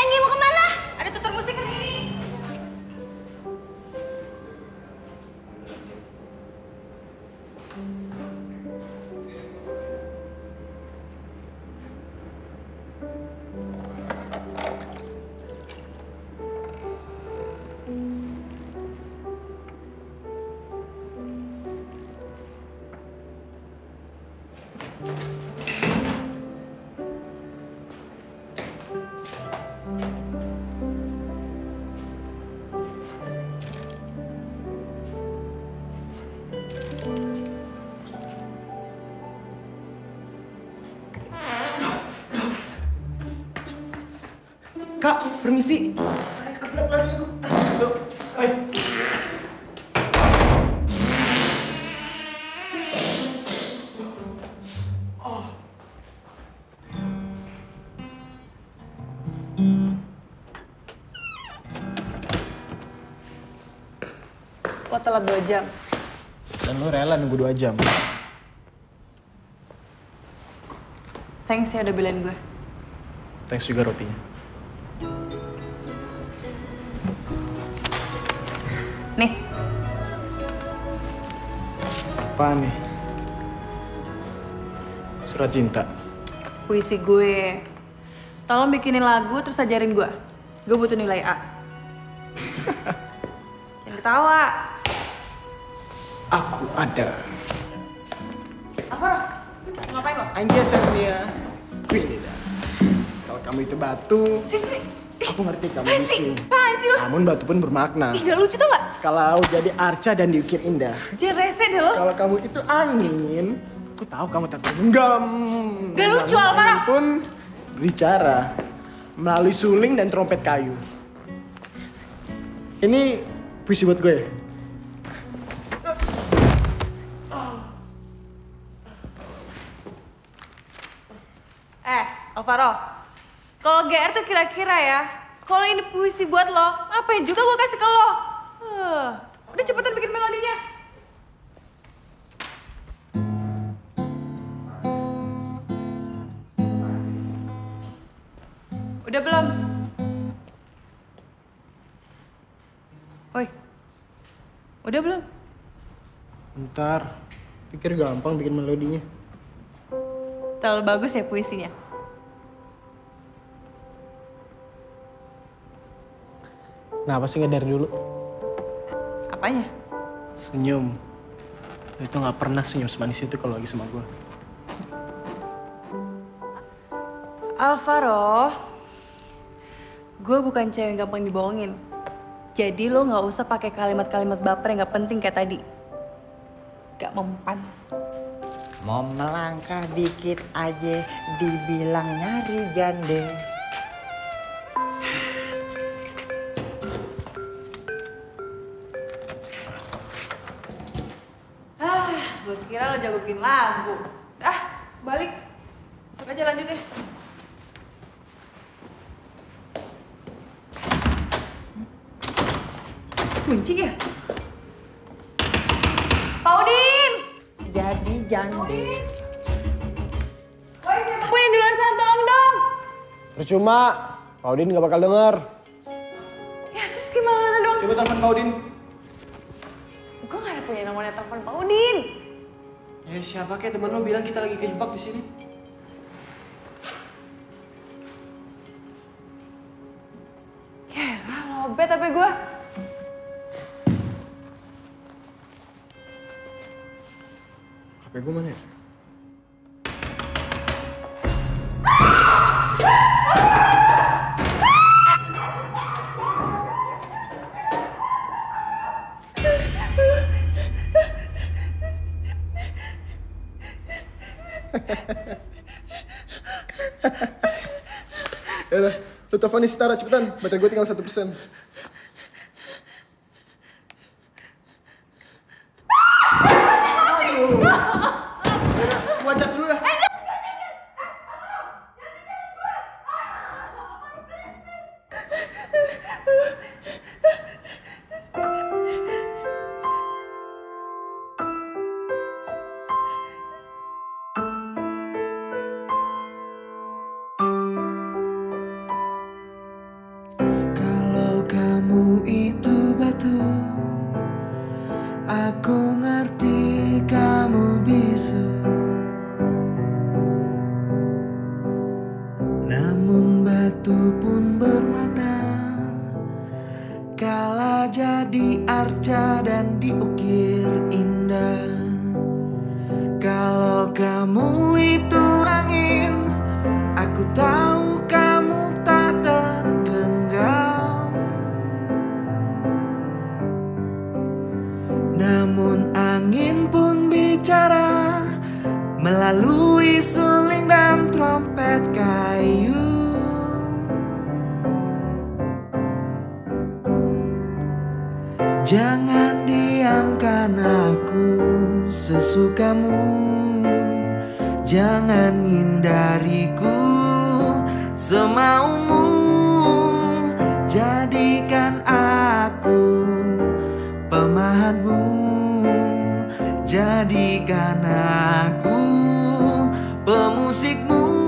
Enggi mau kemana? Ada tutor musik hari ini. Kak, permisi. Saya keblek lagi, Bu. Tuh, ayo. Lo telat 2 jam. Dan lo rela nunggu 2 jam. Thanks ya udah belain gue. Thanks juga rotinya. Nih, Apaan nih? Surat cinta. puisi gue. Tolong bikinin lagu terus ajarin gue. Gue butuh nilai A. Jangan ketawa. Aku ada. Apa, Roh? Ngapain lo? Anjir Sania. Queen dah. Kalau kamu itu batu, Sisi. aku ngerti kamu Apaan sih? bisu. Apaan sih lo? Namun batu pun bermakna. Ih, gak lucu tau gak? Kalau jadi arca dan diukir indah. Jangan rese deh lo. Kalau kamu itu angin, aku tahu kamu tak tergenggam. Gak lucu, Namun Alvaro. angin pun berbicara melalui suling dan trompet kayu. Ini puisi buat gue. Alvaro. Kalau GR tuh kira-kira ya. Kalau ini puisi buat lo, ngapain juga gue kasih ke lo? Udah cepetan bikin melodinya. Udah belum? Woi, udah belum? Ntar, pikir gampang bikin melodinya. Terlalu bagus ya puisinya. Kenapa sih nggak dari dulu? Apanya? Senyum. Lo itu nggak pernah senyum semanis itu kalau lagi sama gue. Alvaro, gue bukan cewek yang gampang dibohongin. Jadi lo nggak usah pakai kalimat-kalimat baper yang nggak penting kayak tadi. Gak mempan. Mau melangkah dikit aja dibilang nyari jande. Gue kira lo jago bikin lagu. Balik. Masuk aja lanjut deh. Kunci ya? Pak Udin! Jadi jande. Woi, siapapun yang di luar sana tolong dong! Percuma, Pak Udin nggak bakal denger. Ya terus gimana dong? Coba telepon Pak Udin. Gue gak ada punya nomornya telepon Pak Udin. Ya siapa kayak temen lo bilang kita lagi kejebak di sini. Yaelah, lobet HP gue. HP gue mana ya? Yaudah, lu teleponin si Tara cepetan. Baterai gue tinggal 1%. Gua cas dulu dah. Waktu pun bermakna kala jadi arca dan diukir indah. Kalau kamu itu angin, aku tahu kamu tak tergenggam. Namun angin pun bicara melalui suling dan trompet kayu. Jangan diamkan aku sesukamu, jangan hindariku semaumu. Jadikan aku pemahatmu, jadikan aku pemusikmu.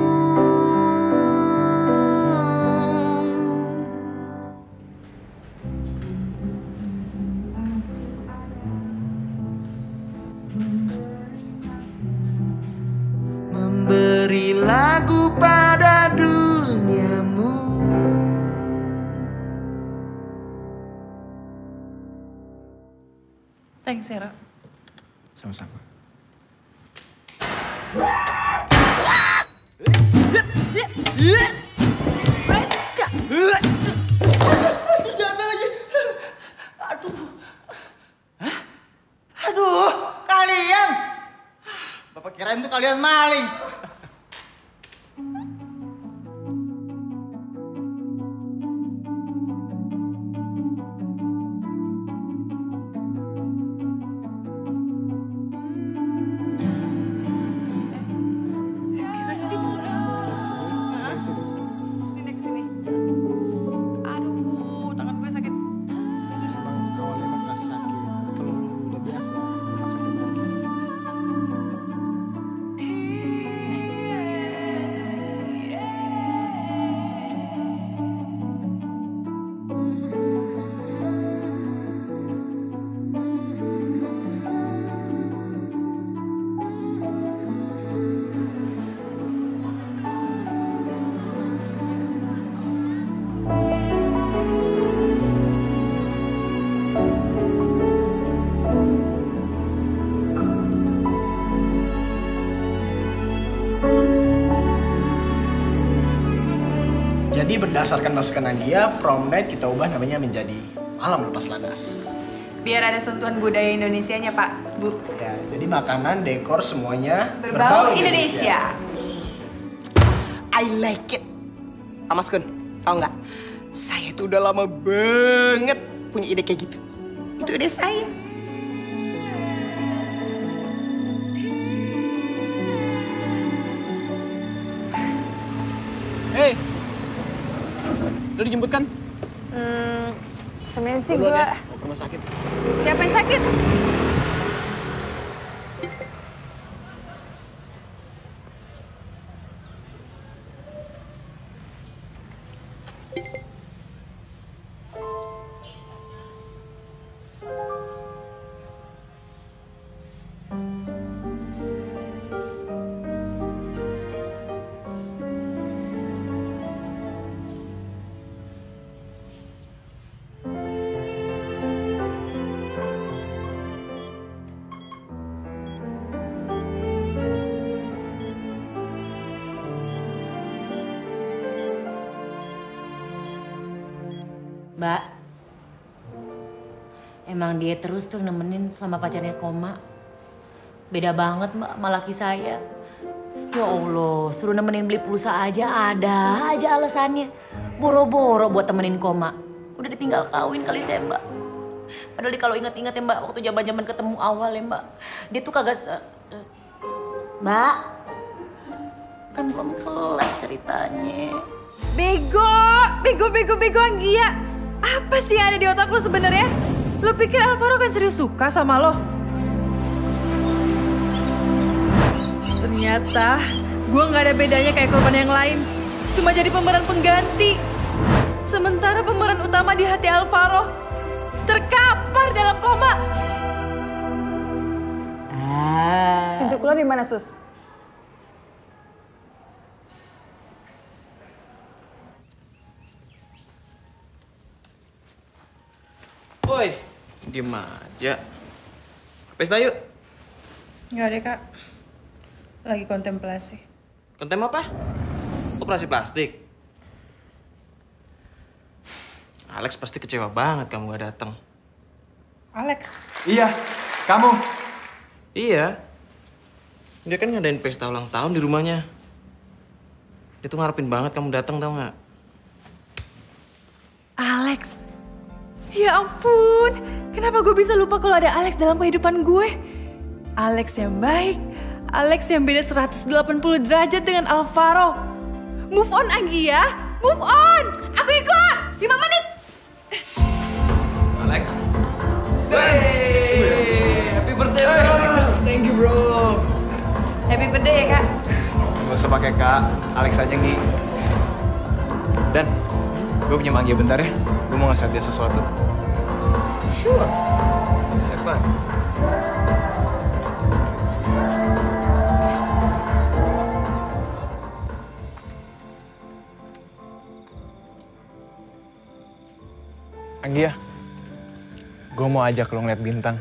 Memberi lagu pada duniamu. Thanks, Era. Sama-sama. Aduh, kalian. Bapak kirain tuh kalian maling. Sini, kesini. Aduh, tangan gue sakit. Emang awalnya emang nggak sakit, tapi kalau lu udah biasa, nggak sakit lagi. Jadi berdasarkan masukan Anggia, prom night kita ubah namanya menjadi malam lepas landas. Biar ada sentuhan budaya Indonesianya, Pak, Bu. Ya, jadi makanan, dekor semuanya Berbau Indonesia. I like it. Mas Kun, tau nggak? Saya tuh udah lama banget punya ide kayak gitu. Itu ide saya. Hei, lu dijemput kan? Sebenarnya sih Duluan gue... ya, mau ke rumah sakit. Siapa yang sakit? Mbak, emang dia terus tuh nemenin selama pacarnya koma. Beda banget Mbak sama laki saya. Ya Allah, suruh nemenin beli pulsa aja ada aja alasannya. Boro-boro buat temenin koma. Udah ditinggal kawin kali saya Mbak. Padahal kalau inget-inget ya Mbak, waktu zaman-zaman ketemu awal ya Mbak. Dia tuh kagak... Mbak, kan belum kelar ceritanya. Bego Anggia. Apa sih yang ada di otak lo sebenarnya? Lo pikir Alvaro kan serius suka sama lo? Ternyata gue nggak ada bedanya kayak korban yang lain. Cuma jadi pemeran pengganti. Sementara pemeran utama di hati Alvaro terkapar dalam koma. Pintu keluar di mana, Sus? Diem aja. Ke pesta yuk. Nggak deh, Kak. Lagi kontemplasi. Kontem apa? Operasi plastik. Alex pasti kecewa banget kamu gak datang. Alex. Iya, kamu. Iya. Dia kan ngadain pesta ulang tahun di rumahnya. Dia tuh ngarepin banget kamu datang, tau nggak? Alex. Ya ampun. Kenapa gue bisa lupa kalau ada Alex dalam kehidupan gue? Alex yang baik. Alex yang beda 180 derajat dengan Alvaro. Move on, Anggia. Move on. Aku ikut. 5 menit. Alex. Hey, happy birthday, bro. Thank you, bro. Happy birthday ya, Kak. Gak usah pakai Kak, Alex aja Nggi. Dan, gue punya Anggia bentar ya. Gue mau ngasih dia sesuatu. Sure. Have fun. Anggia, gue mau ajak lo ngeliat bintang.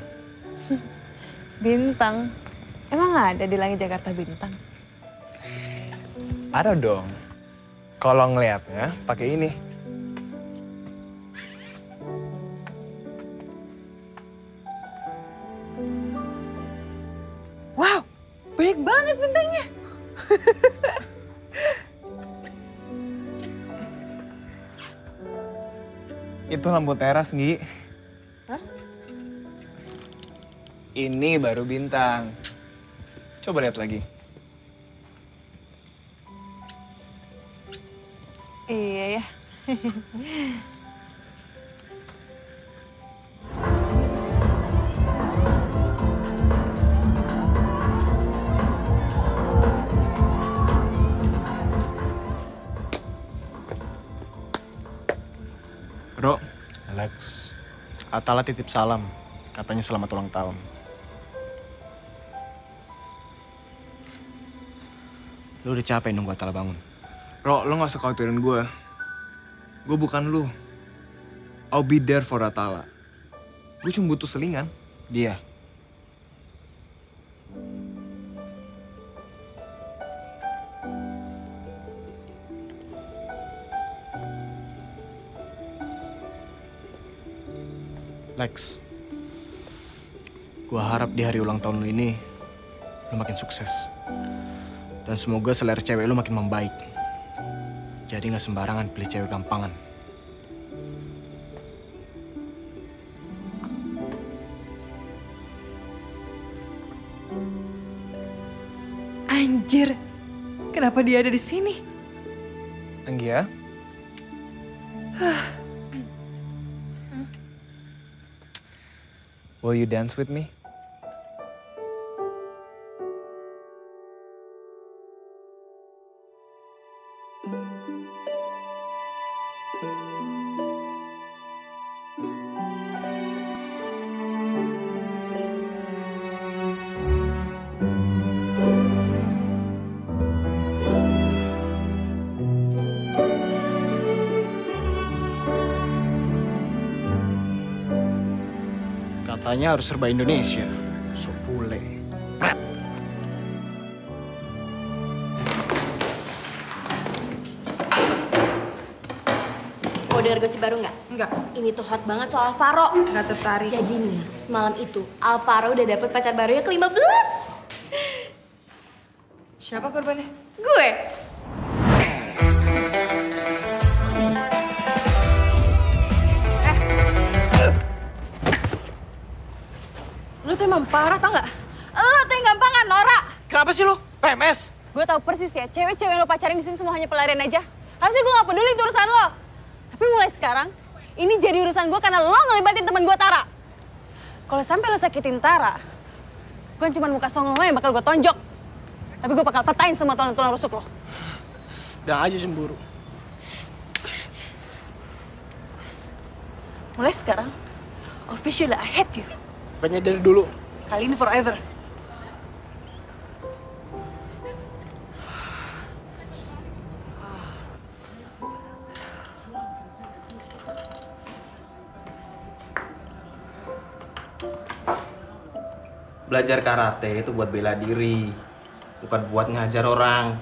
Bintang? Emang ada di langit Jakarta bintang? Ada dong. Kalau ngeliatnya pakai ini. Wow, banyak banget bintangnya. Itu lampu teras, Nggi. Hah? Ini baru bintang. Coba lihat lagi. Iya ya. Bro, Alex, Atala titip salam. Katanya selamat ulang tahun. Lu udah capek nunggu Atala bangun? Bro, lo gak usah khawatirin gue. Gue bukan lu. I'll be there for Atala. Gue cuma butuh selingan. Dia. Lex, gua harap di hari ulang tahun lu ini lu makin sukses. Dan semoga selera cewek lu makin membaik. Jadi gak sembarangan pilih cewek gampangan. Anjir, kenapa dia ada di sini? Anggia? Will you dance with me? Katanya harus serba Indonesia. So bule. Pret. Mau denger gosip baru nggak? Enggak, Ini tuh hot banget soal Alvaro. nggak tertarik. Jadi nih ya, semalam itu Alvaro udah dapet pacar barunya ke-15. Siapa korbannya? Gue. Lu tuh emang parah tau nggak? Lu tuh yang gampangan, Nora. Kenapa sih lu? PMS? Gue tahu persis ya, cewek-cewek yang lo pacarin di sini semua hanya pelarian aja. Harusnya gue gak peduli itu urusan lo. Tapi mulai sekarang, ini jadi urusan gue karena lo ngelibatin teman gue Tara. Kalau sampai lo sakitin Tara, bukan cuma muka songong lo yang bakal gue tonjok. Tapi gue bakal patahin semua tulang-tulang rusuk lo. Udah aja cemburu. Mulai sekarang, officially I hate you. Bukannya dari dulu. Kali ini forever. Belajar karate itu buat bela diri, bukan buat ngajar orang.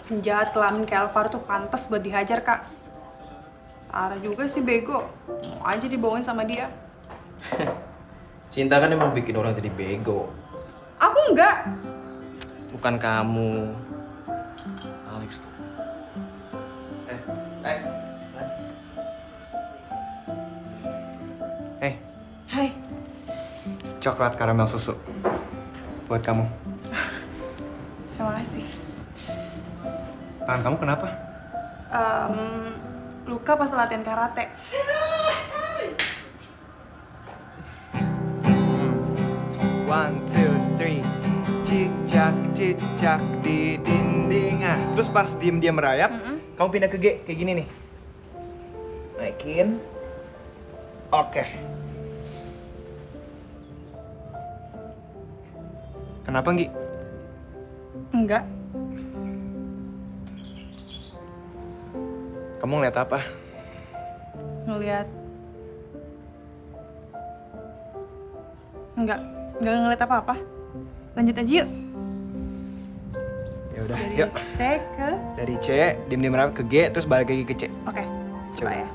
Penjahat kelamin kayak Alvaro tuh pantas buat dihajar, Kak. Tara juga sih bego. Mau aja dibawain sama dia. Cinta kan emang bikin orang jadi bego. Aku enggak. Bukan kamu. Alex tuh. Lex. Hai. Coklat karamel susu. Buat kamu. Terima kasih. Tangan kamu kenapa? Luka pas latihan karate. One, two, three. Cicak, cicak di dinding. Ah, terus pas diem-diem merayap, kamu pindah ke G, kayak gini nih. Naikin. Oke. Kenapa, Nggi? Enggak. Kamu ngeliat apa? Ngeliat. Enggak ngeliat apa-apa. Lanjut aja yuk. Ya udah, Dari yuk. C ke... Dari C, diem-diem merayap ke G, terus balik lagi ke C. Oke, coba ya.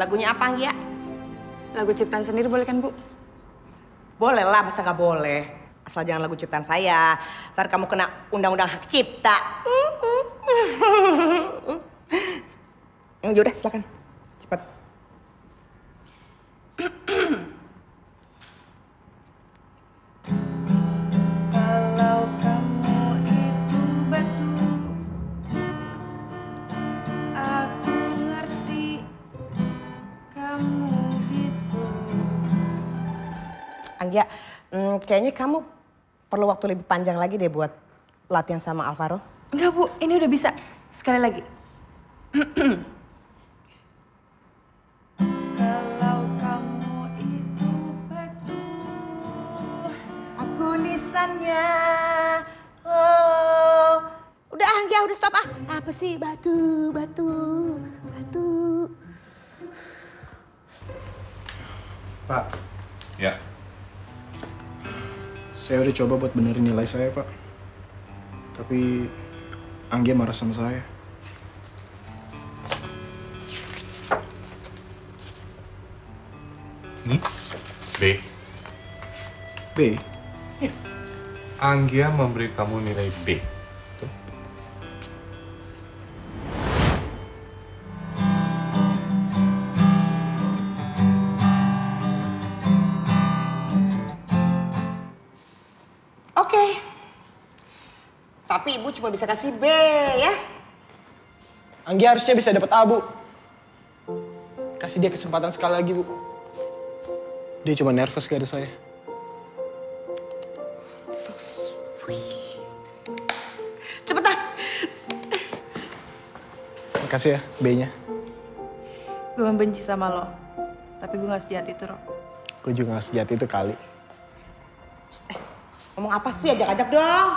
Lagunya apa, Anggia? Lagu ciptaan sendiri boleh kan, Bu? Boleh lah, masa nggak boleh? Asal jangan lagu ciptaan saya. Ntar kamu kena undang-undang hak cipta. Yang udah, silakan. Cepat. Kalau kamu itu batu, aku ngerti kamu bisu. Anggia, kayaknya kamu perlu waktu lebih panjang lagi deh buat latihan sama Alvaro. Enggak, Bu, ini udah bisa. Sekali lagi. Kalau kamu itu batu, Aku nisannya. Oh. Udah Anggia, udah stop ah. Apa sih batu, batu, batu. Pak, Ya, saya udah coba buat benerin nilai saya, Pak. Tapi Anggia marah sama saya. B. B, Anggia memberi kamu nilai B. Oke. Tapi ibu cuma bisa kasih B ya. Anggia harusnya bisa dapat A, Bu. Kasih dia kesempatan sekali lagi, Bu. Dia cuma nervous gak ada saya. So sweet. Cepetan. Makasih ya, B-nya. gue membenci sama lo. Tapi gue gak sejahat itu, Ro. Gue juga gak sejati itu kali. Ngomong apa sih? Ajak-ajak dong.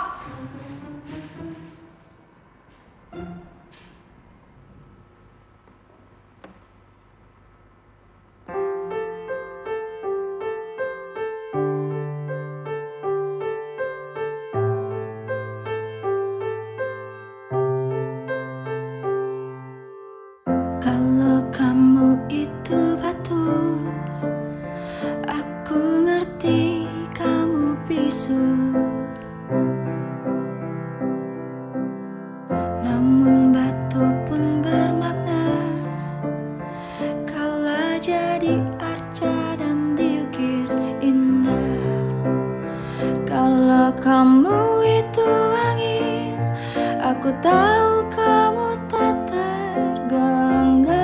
Namun batu pun bermakna kala jadi arca dan diukir indah. Kalau kamu itu angin, aku tahu kamu tak tergenggam.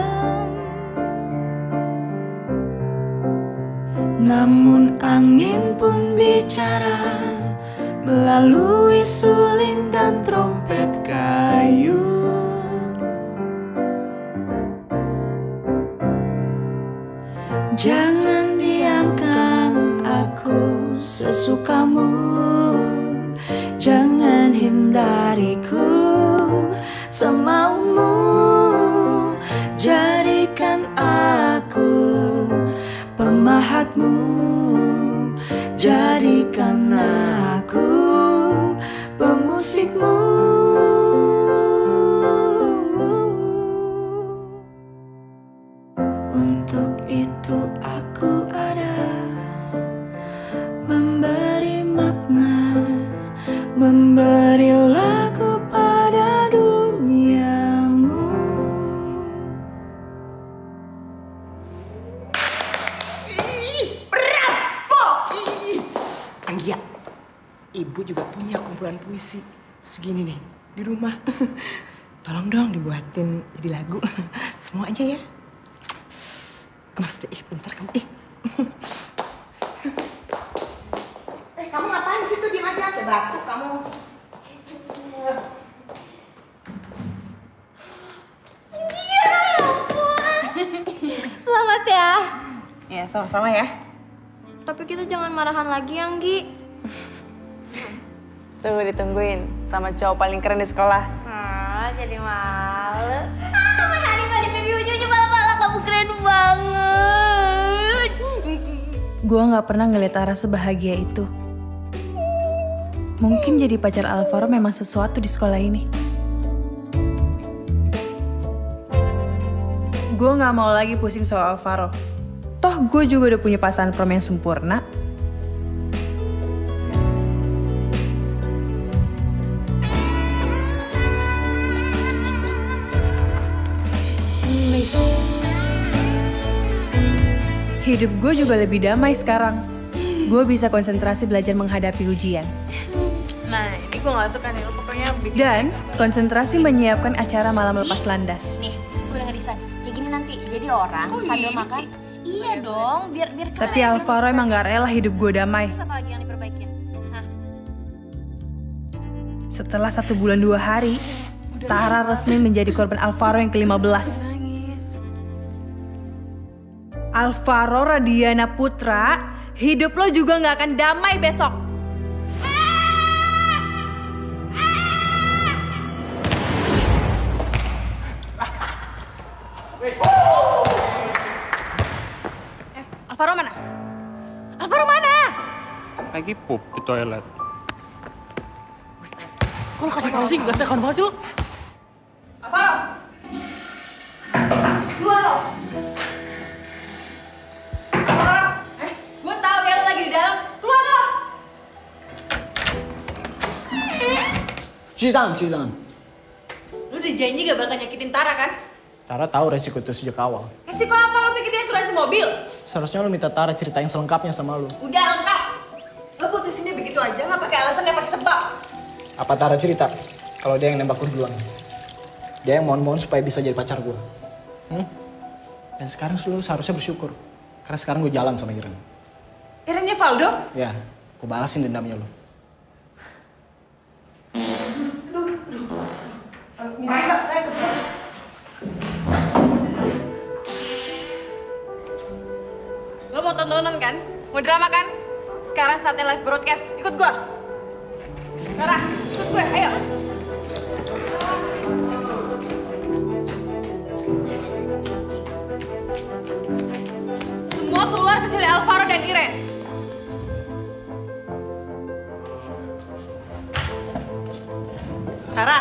Namun angin pun bicara melalui suling dan trompet kayu. Jangan diamkan aku sesukamu, jangan hindariku semaumu. Jadikan aku pemahatmu, jadikan aku pemusikmu. Untuk itu aku ada, memberi makna, memberi lagu pada duniamu. Bravo! Anggia, ibu juga punya kumpulan puisi segini nih di rumah. Tolong dong dibuatin jadi lagu. Semua aja ya. Gemes deh, bentar kamu. Kamu ngapain di situ? Diam aja, kayak batuk kamu. Iya, ampun. Selamat ya. Ya, sama-sama ya. Tapi kita jangan marahan lagi, Anggi. Tunggu ditungguin sama cowok paling keren di sekolah. Jadi malu. Mani baby ujungnya pala-pala kamu keren banget. Gue gak pernah ngeliat Tara sebahagia itu. Mungkin jadi pacar Alvaro memang sesuatu di sekolah ini. Gue gak mau lagi pusing soal Alvaro. Toh gue juga udah punya pasangan prom yang sempurna. Hidup gue juga lebih damai sekarang. Gue bisa konsentrasi belajar menghadapi ujian. Nah, ini gue gak suka nih, lo pokoknya bikin. Dan konsentrasi menyiapkan acara malam lepas landas. Nih, gue udah ngedesain. Kayak gini nanti, jadi orang sambil makan. Iya dong, biar keren. Tapi Alvaro emang gak rela hidup gue damai. Terus apa lagi yang diperbaikin? Hah? Setelah 1 bulan 2 hari, Tara resmi menjadi korban Alvaro yang ke-15. Alvaro Radiana Putra, hidup lo juga gak akan damai besok. Alvaro mana? Alvaro mana? Lagi pup di toilet. Kok lo kasih tau sih? Gak sekan banget sih lo. Alvaro! Keluar lo! Alvaro! Gue tahu ya lo lagi di dalam. Keluar lo! Cuci tangan, cuci tangan. Lo udah janji gak bakal nyakitin Tara kan? Tara tahu resiko itu sejak awal. Resiko apa? Lo pikir dia asuransi mobil? Seharusnya lo minta Tara ceritain selengkapnya sama lo. Udah lengkap. Lo putusinnya begitu aja, gak pakai alasan, gak pakai sebab. Apa Tara cerita kalau dia yang nembak lo duluan? Dia yang mohon-mohon supaya bisa jadi pacar gue. Dan sekarang lo seharusnya bersyukur. Karena sekarang gue jalan sama Iren. Irennya Valdo? Ya, gue balasin dendamnya lo. Misa, saya kebetulan. Lo mau tontonan kan? Mau drama kan? Sekarang saatnya live broadcast. Ikut gue. Tara, ikut gue. Ayo. Semua keluar kecuali Alvaro dan Iren. Tara.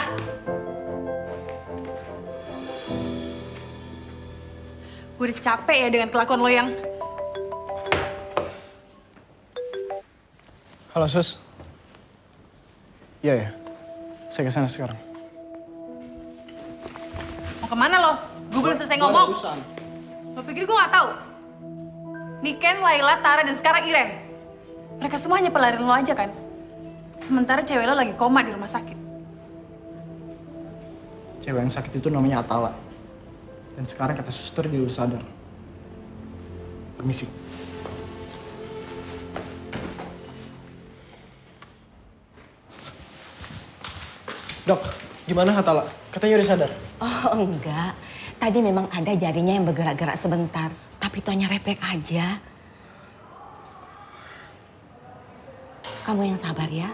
Gue udah capek ya dengan kelakuan lo yang... Halo Sus, Iya ya, saya kesana sekarang. Mau kemana lo? Gue belum selesai ngomong. Lo pikir gue gak tahu? Niken, Laila, Tara, dan sekarang Iren. Mereka semuanya pelarian lo aja kan? Sementara cewek lo lagi koma di rumah sakit. Cewek yang sakit itu namanya Atala. Dan sekarang kata suster dia udah sadar. Permisi. Dok, gimana Atala? Katanya udah sadar. Oh enggak, tadi memang ada jarinya yang bergerak-gerak sebentar. Tapi itu hanya refleks aja. Kamu yang sabar ya.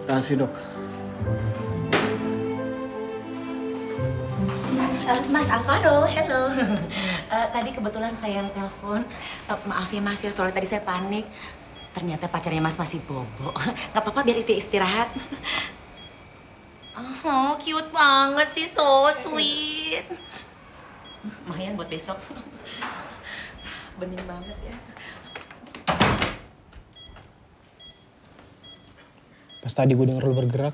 Kasih dok. Mas Alvaro, hello. Tadi kebetulan saya yang telepon. Maaf ya Mas ya, soalnya tadi saya panik. Ternyata pacarnya Mas masih bobo. Gak apa-apa biar istirahat. Oh, cute banget sih, so sweet. Lumayan buat besok. Bening banget ya. Pas tadi gue denger lo bergerak,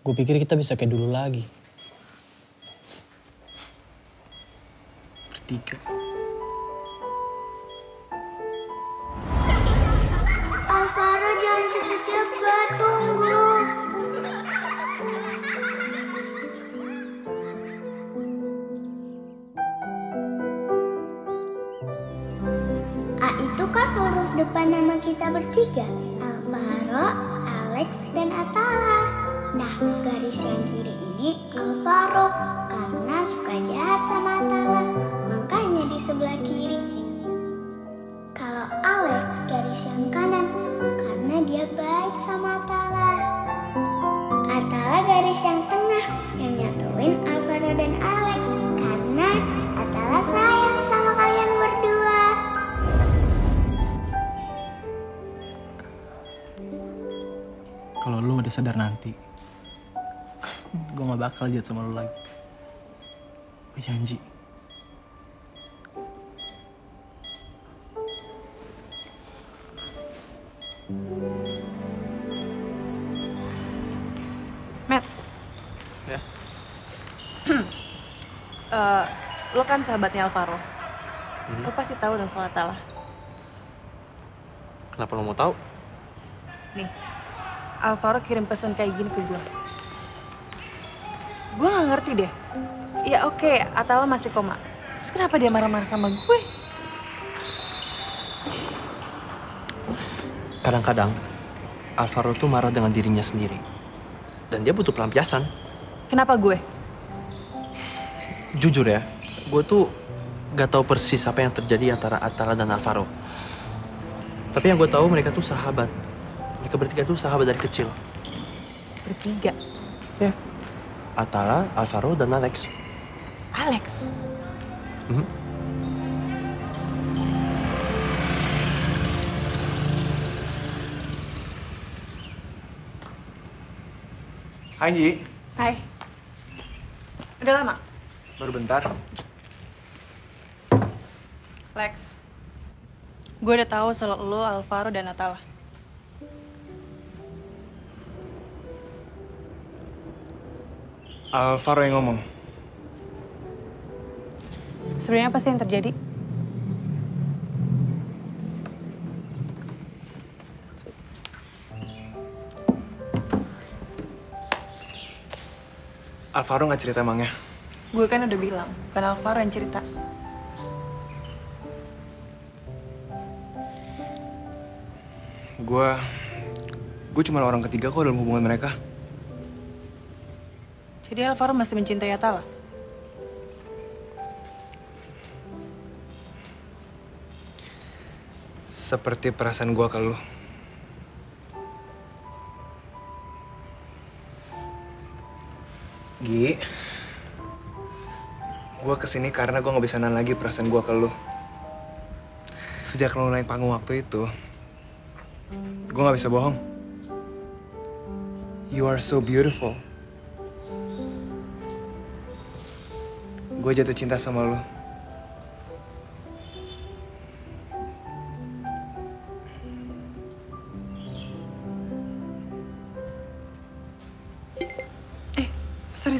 gue pikir kita bisa kayak dulu lagi. Bertiga. Alvaro jangan cepet-cepet, tunggu. A itu kan huruf depan nama kita bertiga. Alvaro, Alex, dan Atala. Nah, garis yang kiri ini Alvaro karena suka jahat sama Atala. Makanya di sebelah kiri. Kalau Alex garis yang kanan karena dia baik sama Atala. Atala garis yang tengah yang nyatuin Alvaro dan Alex karena Atala sayang sama kalian berdua. Kalau lu udah sadar nanti, gue gak bakal jahat sama lu lagi. Gue janji. Matt. Ya. Lo kan sahabatnya Alvaro. Lo pasti tahu dong soal Atala. Kenapa lo mau tahu? Nih, Alvaro kirim pesan kayak gini ke gue. Gue gak ngerti deh. Ya oke, Atala masih koma. Terus kenapa dia marah-marah sama gue? Kadang-kadang Alvaro tuh marah dengan dirinya sendiri. Dan dia butuh pelampiasan. Kenapa gue? Jujur ya, gue tuh gak tahu persis apa yang terjadi antara Atala dan Alvaro. Tapi yang gue tahu mereka tuh sahabat. Mereka bertiga tuh sahabat dari kecil. Bertiga? Ya. Atala, Alvaro, dan Alex. Alex? Hai Gi. Hai. Udah lama? Baru bentar. Lex. Gue udah tahu soal lo, Alvaro, dan Atala. Alvaro yang ngomong. Sebenarnya apa sih yang terjadi? Alvaro gak cerita emangnya? Gue kan udah bilang, bukan Alvaro yang cerita. Gue cuma orang ketiga kok dalam hubungan mereka. Jadi Alvaro masih mencintai Atala? Seperti perasaan gue ke lu. Gi, gue kesini karena gue gak bisa nahan lagi perasaan gue ke lu. Sejak lu naik panggung waktu itu, gue gak bisa bohong. You are so beautiful. Gue jatuh cinta sama lu. Sorry.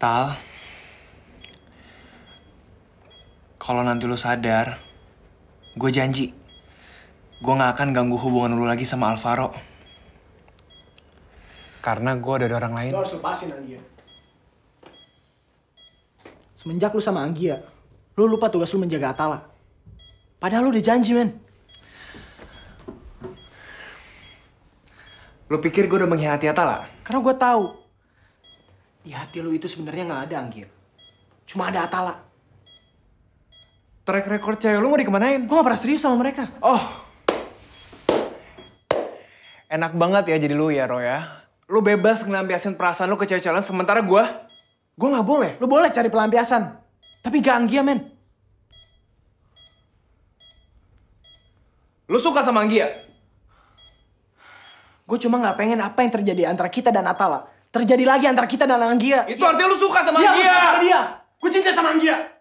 Tal, kalau nanti lu sadar, gue janji, gue gak akan ganggu hubungan lu lagi sama Alvaro. Karena gue udah ada orang lain. Lu harus lepasin Anggia. Semenjak lu sama Anggia, lu lupa tugas lu menjaga Atala. Padahal lu udah janji, men. Lu pikir gue udah mengkhianati Atala? Karena gue tahu. Di hati lu itu sebenarnya nggak ada Anggir. Cuma ada Atala. Track record cewek lu mau dikemanain? Gue gak pernah serius sama mereka. Oh. Enak banget ya jadi lu ya, Ro ya. Lu bebas ngelampiasin perasaan lu ke cewek-cewek lain, sementara gue nggak boleh. Lu boleh cari pelampiasan. Tapi gak Anggia, men. Lu suka sama Anggia? Gue cuma gak pengen apa yang terjadi antara kita dan Atala terjadi lagi antara kita dan Anggia. Itu artinya lu suka sama Anggia? Iya, gue suka sama dia. Gue cinta sama Anggia.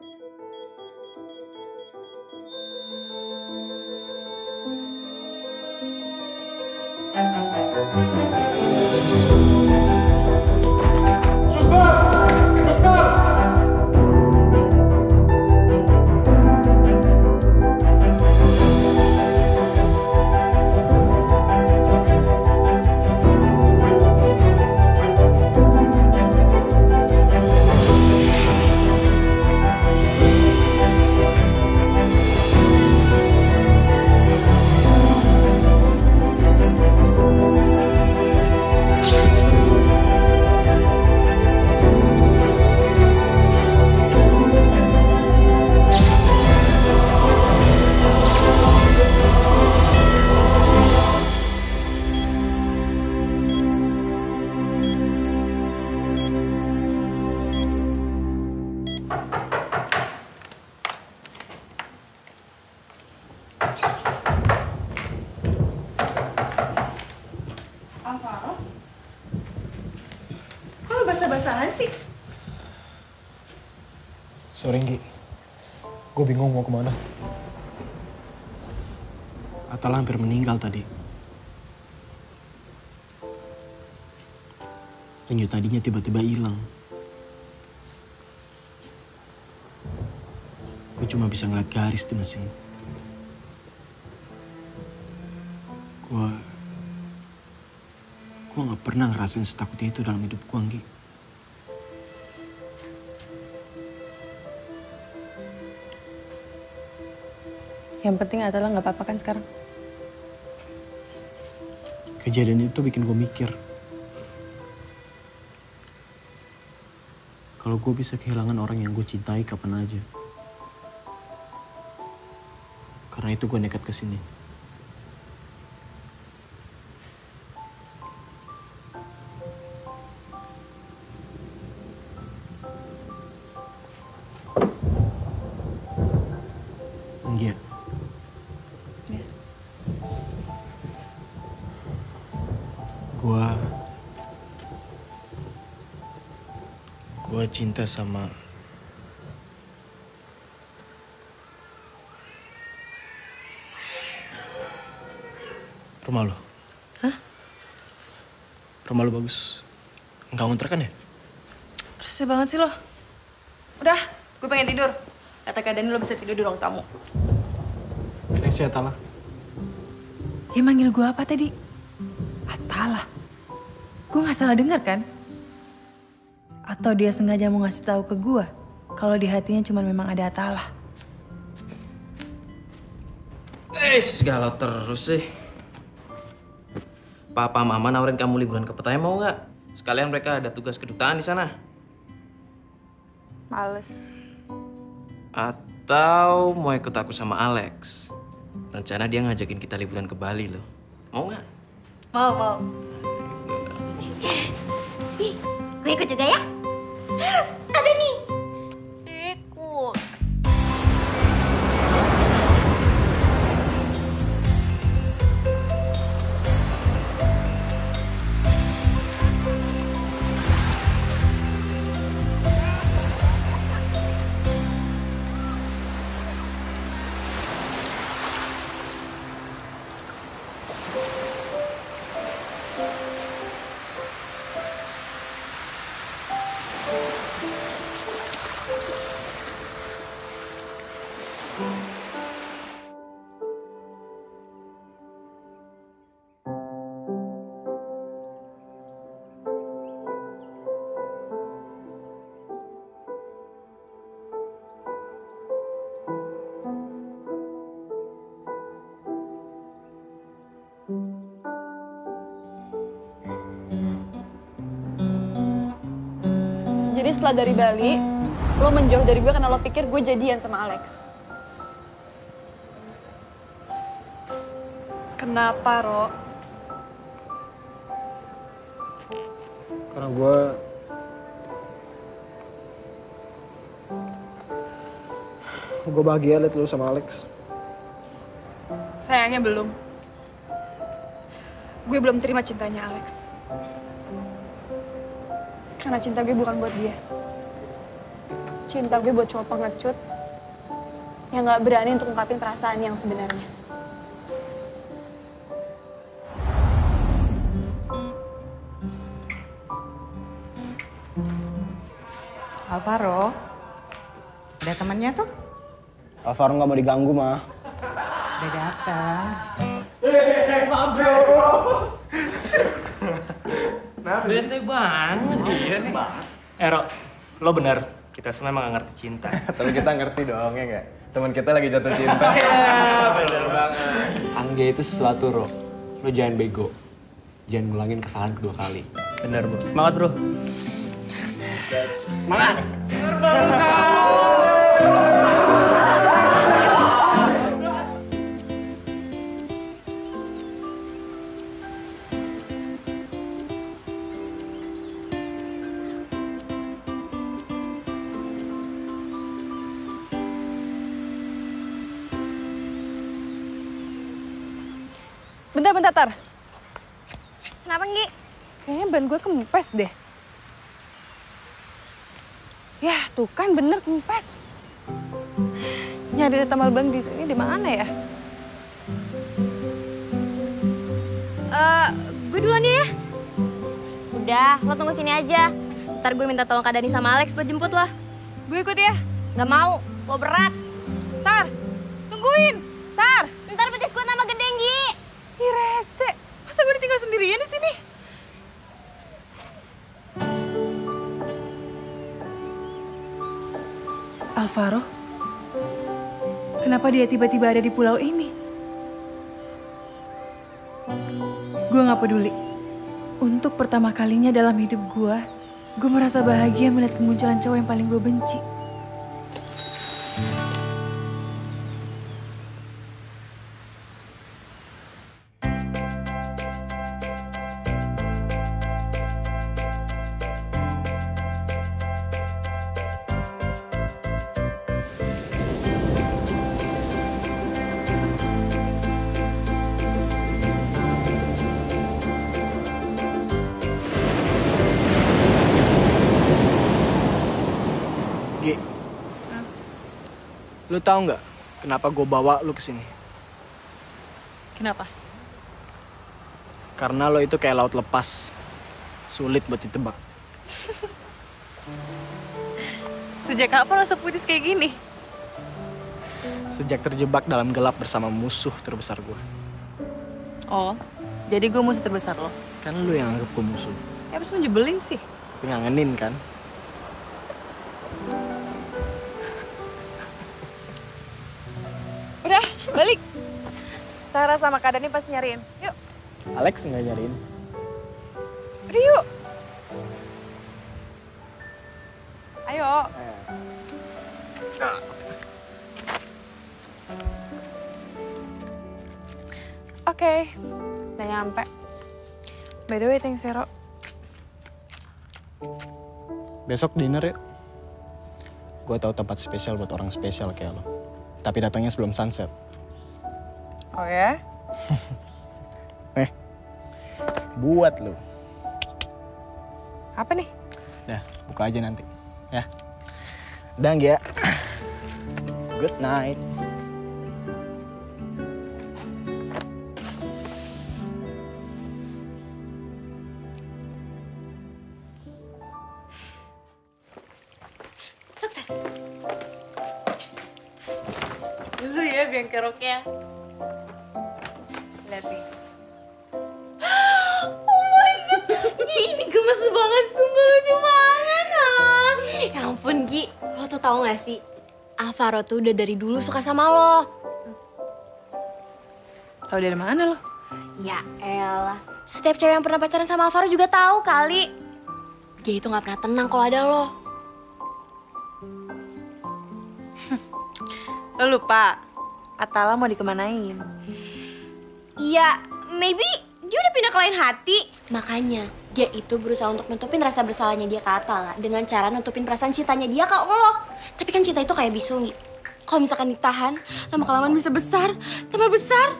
Basah-basahan sih. Sorry, Nggi. Gue bingung mau kemana. Atala hampir meninggal tadi. Penyu tadinya tiba-tiba hilang. Gue cuma bisa ngeliat garis di mesin. Gue gak pernah ngerasain setakut itu dalam hidup gue, Nggi. Yang penting Atala nggak apa-apa kan sekarang? Kejadian itu bikin gue mikir. Kalau gue bisa kehilangan orang yang gue cintai kapan aja. Karena itu gue nekat kesini. Anggia. Gue cinta sama rumah lo. Hah? Rumah lo bagus. Enggak ngontrak kan ya? Bersih banget sih lo. Udah, gue pengen tidur. Kata Kak Dani lo bisa tidur di ruang tamu. Thanks ya, Atala. Ya manggil gue apa tadi? Atala. Gue gak salah dengar kan? Atau dia sengaja mau ngasih tahu ke gue kalau di hatinya cuma memang ada Atala. Galau terus sih. Papa Mama nawarin kamu liburan ke Pattaya mau nggak? Sekalian mereka ada tugas kedutaan di sana. Males. Atau mau ikut aku sama Alex? Rencana dia ngajakin kita liburan ke Bali loh. Mau nggak? Mau. Ih, gue ikut juga ya. Ada nih. Ikut. Jadi setelah dari Bali, lo menjauh dari gue karena lo pikir gue jadian sama Alex. Kenapa, Ro? Karena gue bahagia liat lu sama Alex. Sayangnya belum. Gue belum terima cintanya Alex. Karena cinta gue bukan buat dia. Cinta gue buat cowok pengecut yang gak berani untuk ungkapin perasaan yang sebenarnya. Alvaro, ada temennya tuh? Alvaro nggak mau diganggu, mah. Udah datang. Maaf bro. Bete banget dia nih. Ero, lo bener. Kita semua emang gak ngerti cinta. Tapi kita ngerti dong, ya nggak? Teman kita lagi jatuh cinta. Bener banget. Angga itu sesuatu, Ro. Lo jangan bego. Jangan ngulangin kesalahan kedua kali. Bener, bro. Semangat, bro. Semangat! Bentar, Tar. Kenapa, Nggi? Kayaknya ban gue kempes deh. Ya, tuh kan bener kempes. Nyari tambal ban di sini di mana ya? Gue duluan ya. Udah, lo tunggu sini aja. Ntar gue minta tolong Kak Dani sama Alex buat jemput lo. Gue ikut ya. Gak mau, lo berat. Tar, tungguin. Tar. Ntar betis gue tambah gede, Nggi. Ih, rese. Masa gue ditinggal sendirian di sini? Alvaro, kenapa dia tiba-tiba ada di pulau ini? Gue gak peduli. Untuk pertama kalinya dalam hidup gue merasa bahagia melihat kemunculan cowok yang paling gue benci. Gi, lu tahu nggak kenapa gue bawa lu kesini? Kenapa? Karena lo itu kayak laut lepas, sulit buat ditebak. Sejak kapan lo seputis kayak gini? Sejak terjebak dalam gelap bersama musuh terbesar gue. Oh, jadi gue musuh terbesar lo? Kan lu yang anggap gue musuh. Ya abis menjebelin sih. Tapi ngangenin kan? Udah, balik. Tara sama Kak Dani pasti nyariin. Yuk. Alex nggak nyariin. Udah yuk. Ayo. Oke, udah nyampe. By the way, thanks ya, Ro. Besok dinner yuk. Gue tahu tempat spesial buat orang spesial kayak lo. Tapi datangnya sebelum sunset. Oh ya? Buat lo. Apa nih? Dah, buka aja nanti. Ya. Udah, ya. Good night. Sukses. Dulu ya biang keroknya. Lihat nih. Oh my god, Gi, ini gemes banget, sumpah lucu banget. Ya ampun Gi, lo tuh tahu gak sih, Alvaro tuh udah dari dulu suka sama lo. Tahu dari mana lo? Ya elah, setiap cewek yang pernah pacaran sama Alvaro juga tahu kali. Dia itu gak pernah tenang kalau ada lo. Lo lupa, Atala mau dikemanain? Iya, maybe dia udah pindah ke lain hati. Makanya dia itu berusaha untuk nutupin rasa bersalahnya dia ke Atala dengan cara nutupin perasaan cintanya dia ke lo. Tapi kan cinta itu kayak bisul, Gi. Kalau misalkan ditahan, lama-kelamaan bisa besar, tambah besar.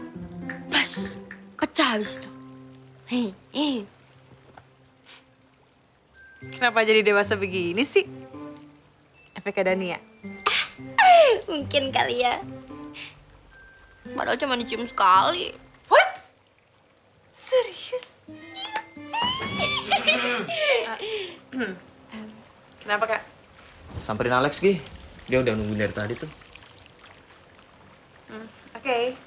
Pas, pecah habis itu. Hei. Kenapa jadi dewasa begini sih? Efek Dania. Mungkin kali ya. Padahal cuma dicium sekali. What? Serius? Kenapa, Kak? Samperin Alex, Gi. Dia udah nungguin dari tadi tuh. Oke.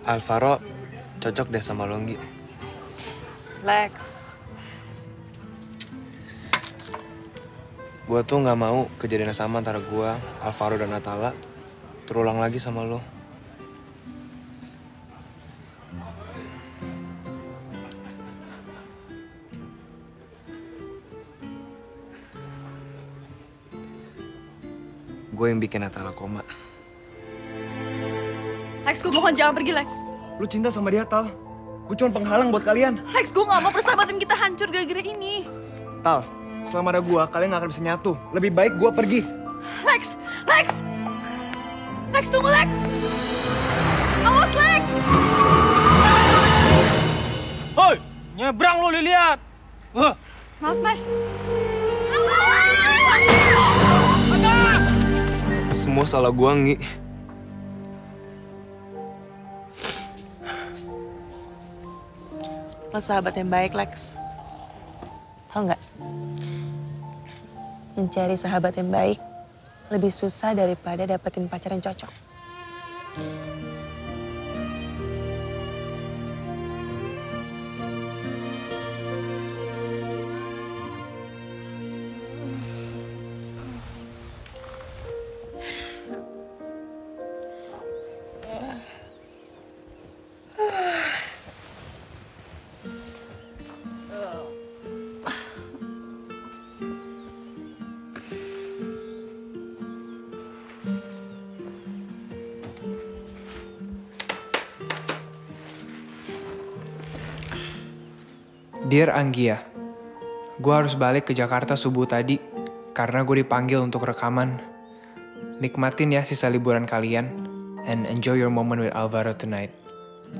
Alvaro cocok deh sama lo, Gi. Lex. Gue tuh nggak mau kejadian yang sama antara gue, Alvaro, dan Atala terulang lagi sama lo. Gue yang bikin Atala koma. Lex, gue mohon jangan pergi, Lex. Lu cinta sama dia, Tal. Gue cuma penghalang buat kalian. Lex, gue gak mau persahabatan kita hancur gara-gara ini. Tal, selama ada gue, kalian gak akan bisa nyatu. Lebih baik gue pergi. Lex! Lex, tunggu, Lex! Awas, Lex! Hoi, nyebrang lu, lihat. Maaf, Mas. Semua salah gue, Ngi. Lo sahabat yang baik, Lex. Tau nggak? Mencari sahabat yang baik lebih susah daripada dapetin pacar yang cocok. Dear Anggia, gue harus balik ke Jakarta subuh tadi karena gue dipanggil untuk rekaman. Nikmatin ya sisa liburan kalian and enjoy your moment with Alvaro tonight.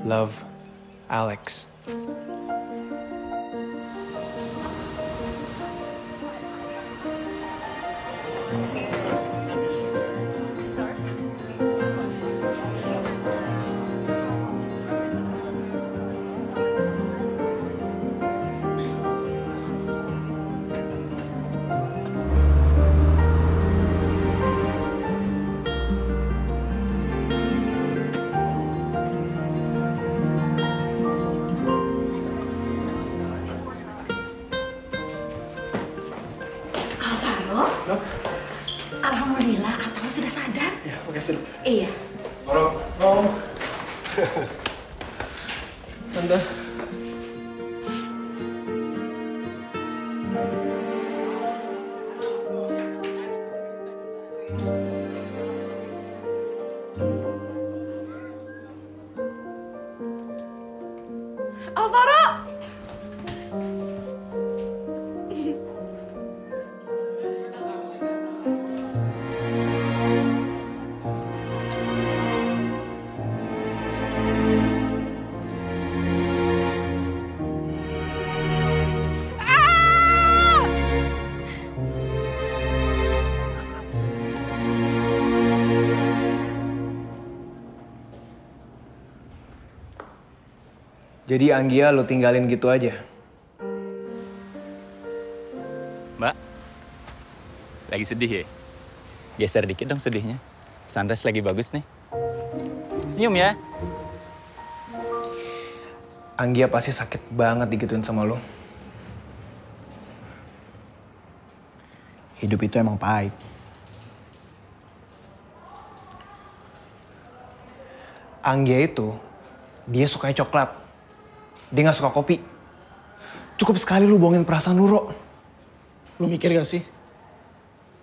Love, Alex. Alhamdulillah, Atala sudah sadar. Ya, makasih, Dok. Iya. Om. Tante. Alvaro! Jadi Anggia lo tinggalin gitu aja? Mbak, lagi sedih ya? Geser dikit dong sedihnya. Sunrise lagi bagus nih. Senyum ya. Anggia pasti sakit banget digituin sama lo. Hidup itu emang pahit. Anggia itu, dia sukanya coklat. Dia gak suka kopi. Cukup sekali lu bohongin perasaan lu, Ro. Lu mikir gak sih?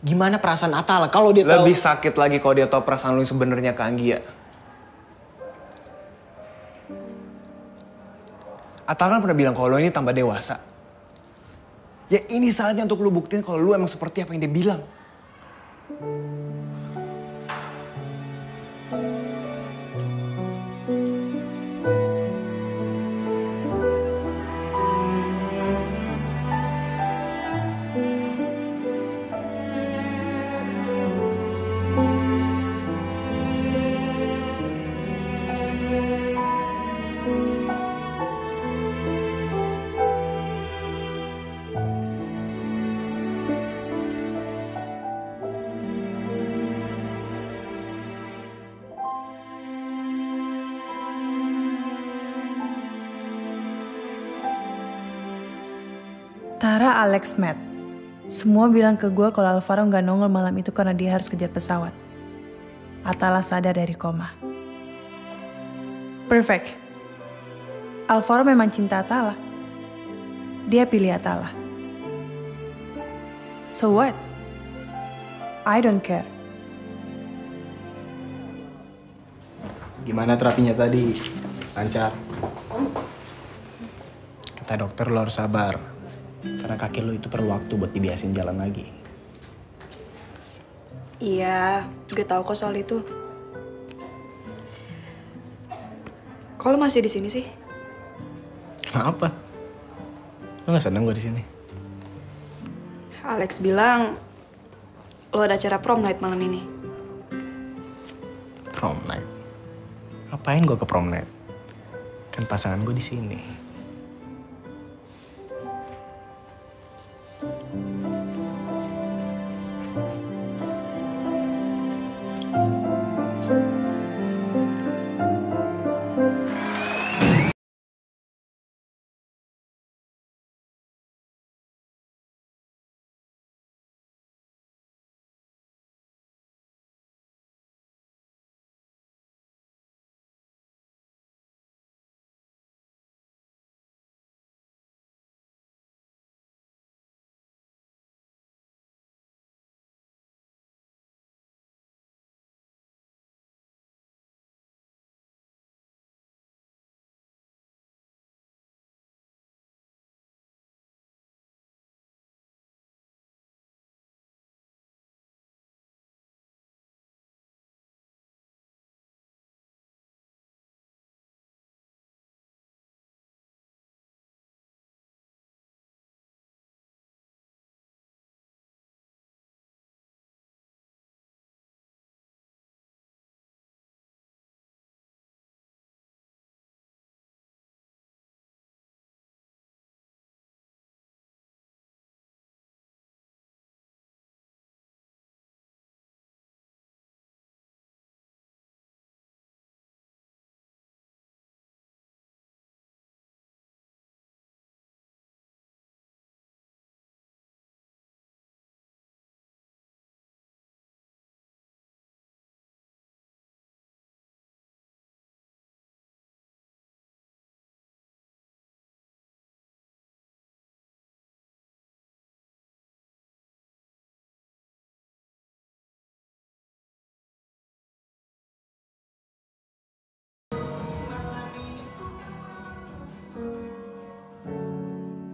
Gimana perasaan Atala kalau dia tahu? Lebih sakit lagi kalau dia tahu perasaan lu sebenarnya ke Anggia. Atala kan pernah bilang kalau lu ini tambah dewasa. Ya ini saatnya untuk lu buktiin kalau lu emang seperti apa yang dia bilang. Tara, Alex, Matt. Semua bilang ke gue kalau Alvaro nggak nongol malam itu karena dia harus kejar pesawat. Atala sadar dari koma. Perfect. Alvaro memang cinta Atala. Dia pilih Atala. So what? I don't care. Gimana terapinya tadi? Lancar? Kata dokter lo harus sabar. Karena kaki lo itu perlu waktu buat dibiasin jalan lagi. Iya, gue tahu kok soal itu. Kok lo masih di sini sih? Kenapa? Lo gak seneng gue di sini? Alex bilang lo ada acara prom night malam ini. Prom night? Ngapain gue ke prom night? Kan pasangan gue di sini.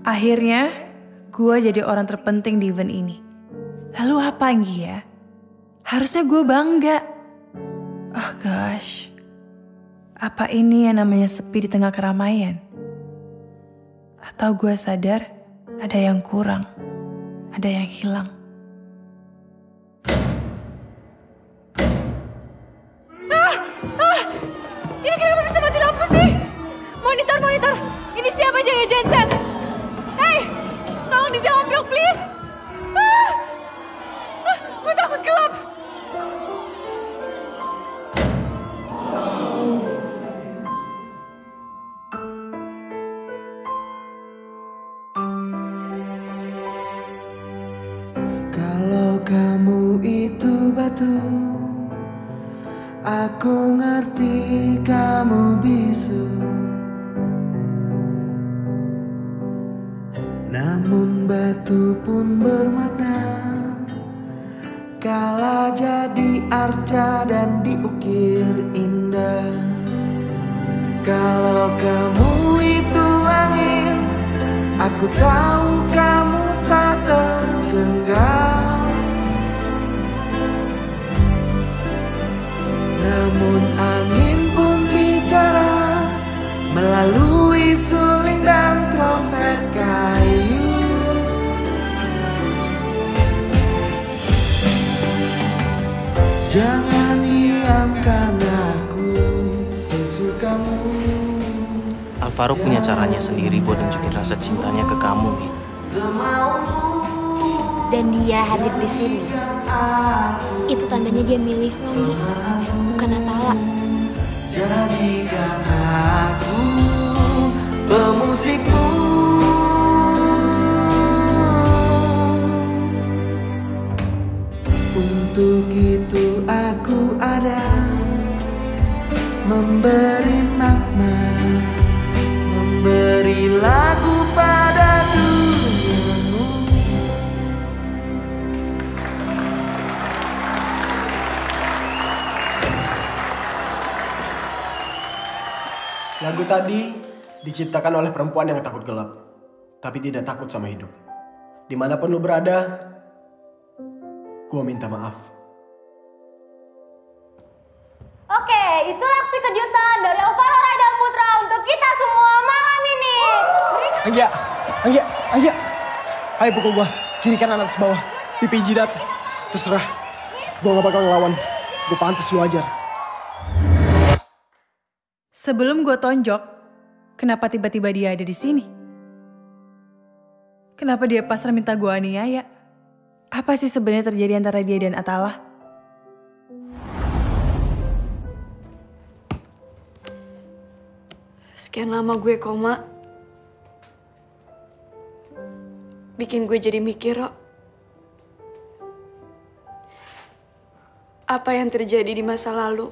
Akhirnya, gue jadi orang terpenting di event ini. Lalu apa Anggia? Harusnya gue bangga. Oh gosh, apa ini yang namanya sepi di tengah keramaian? Atau gue sadar ada yang kurang, ada yang hilang. Ini kenapa bisa mati lampu sih? Monitor, ini siapa jaga genset? Hey, tolong dijawab dong please. Gue takut gelap. Kalau kamu itu batu, aku ngerti kamu bisu. Namun batu pun bermakna kala jadi arca dan diukir indah. Kalau kamu itu angin, aku tahu kamu tak tergenggam. Namun angin pun bicara melalui suling dan trompet kayu. Jangan diamkan aku sesukamu. Alvaro punya caranya sendiri buat nunjukin rasa cintanya ke kamu, Mi. Dan dia hadir di sini. Itu tandanya dia milih Romi, bukan Atala. Jadikan aku pemusikmu. Untuk itu aku ada, memberi makna, memberi lagu pada duniamu. Lagu tadi diciptakan oleh perempuan yang takut gelap, tapi tidak takut sama hidup. Dimanapun lu berada, gua minta maaf. Oke, itulah aksi kejutan dari Alvaro Raidal Putra untuk kita semua malam ini. Anggia, ayo pukul gua, kiri kanan atas bawah, pipi jidat, terserah. Gua gak bakal ngelawan, gua pantas lu ajar. Sebelum gue tonjok, kenapa tiba-tiba dia ada di sini? Kenapa dia pasrah minta gue aniaya? Apa sih sebenarnya terjadi antara dia dan Atala? Sekian lama gue koma, bikin gue jadi mikir, Rok. Apa yang terjadi di masa lalu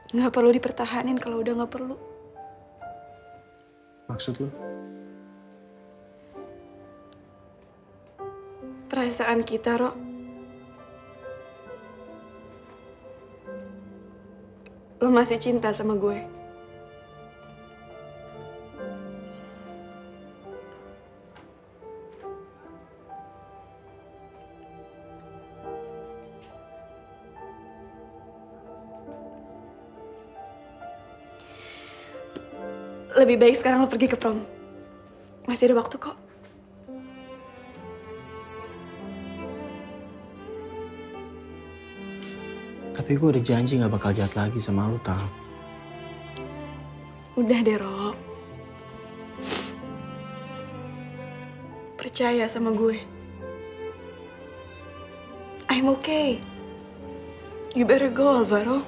nggak perlu dipertahanin kalau udah nggak perlu. Maksud lu? Perasaan kita, Rok, lo masih cinta sama gue. Lebih baik sekarang lo pergi ke prom. Masih ada waktu kok. Tapi gue udah janji gak bakal jahat lagi sama lu, Tal. Udah deh, Rok. Percaya sama gue. I'm okay. You better go, Alvaro.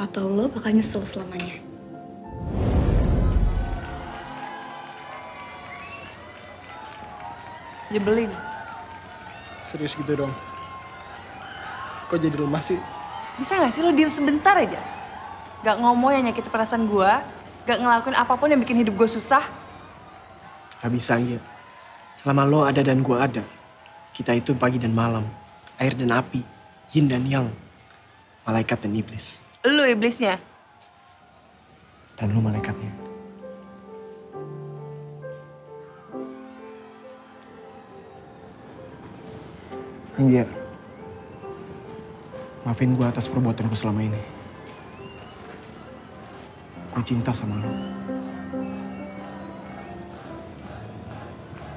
Atau lo bakal nyesel selamanya. Nyebelin. Serius gitu dong? Kok jadi lemah sih? Bisa gak sih lo diem sebentar aja? Gak ngomong yang nyakitin perasaan gue, gak ngelakuin apapun yang bikin hidup gue susah. Gak bisa, Anggia. Selama lo ada dan gue ada, kita itu pagi dan malam, air dan api, yin dan yang, malaikat dan iblis. Lo iblisnya? Dan lo malaikatnya. Anggia, maafin gue atas perbuatanku selama ini. Gue cinta sama lo.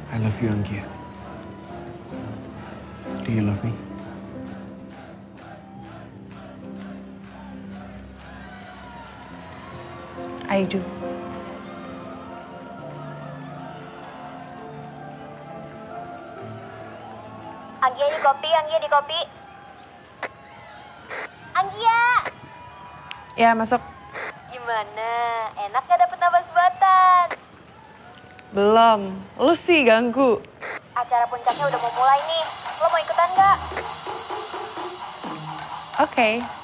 I love you, Anggia. Do you love me? I do. Anggia di kopi, Anggia di kopi. Anggia! Ya, masuk. Gimana? Enak gak dapet nafas buatan? Belum. Lu sih ganggu. Acara puncaknya udah mau mulai nih. Lo mau ikutan gak? Oke.